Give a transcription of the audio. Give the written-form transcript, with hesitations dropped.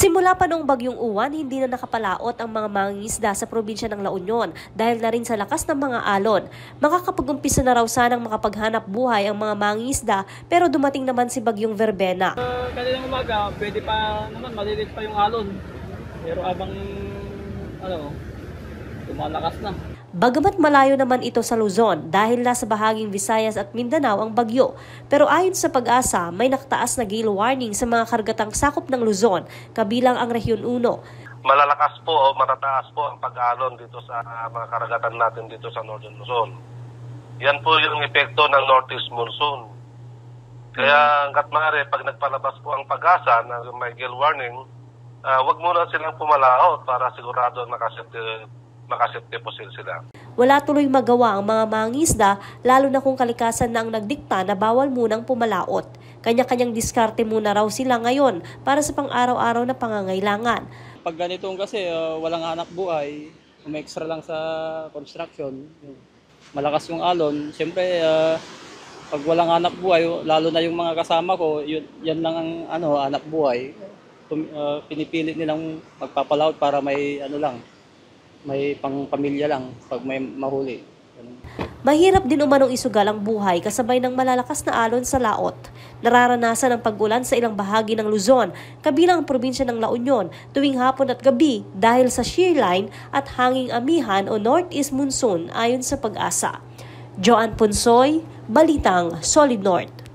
Simula pa noong Bagyong Uwan, hindi na nakapalaot ang mga mangingisda sa probinsya ng La Union dahil na rin sa lakas ng mga alon. Makakapag-umpisa na raw sanang makapaghanap buhay ang mga mangingisda pero dumating naman si Bagyong Verbena. Kaninang umaga, pwede pa naman, malilit pa yung alon. Pero abang lumalakas na. Bagamat malayo naman ito sa Luzon dahil nasa bahaging Visayas at Mindanao ang bagyo. Pero ayon sa Pag-asa, may nakataas na gale warning sa mga kargatang sakop ng Luzon, kabilang ang Rehiyon 1. Malalakas po o matataas po ang pag-alon dito sa mga karagatan natin dito sa Northern Luzon. Yan po yung epekto ng Northeast Monsoon. Kaya hanggat maaari, pag nagpalabas po ang Pag-asa na may gale warning, wag muna silang pumalaot para sigurado makasafety po sila. Wala tuloy magawa ang mga mangingisda, lalo na kung kalikasan na ang nagdikta na bawal munang pumalaot. Kanya-kanyang diskarte muna raw sila ngayon para sa pang-araw-araw na pangangailangan. Pag ganitong kasi walang hanap buhay, extra lang sa construction, malakas yung alon. Siyempre, pag walang hanap buhay, lalo na yung mga kasama ko, yan lang ang hanap buhay. Pinipilit nilang magpapalaot para may may pang-pamilya lang pag may mahuli. Mahirap din umanong isugal ang buhay kasabay ng malalakas na alon sa laot. Nararanasan ang pag-ulan sa ilang bahagi ng Luzon, kabilang ang probinsya ng La Union, tuwing hapon at gabi dahil sa shear line at hanging amihan o northeast monsoon ayon sa Pag-asa. Joanne Ponsoy, Balitang Solid North.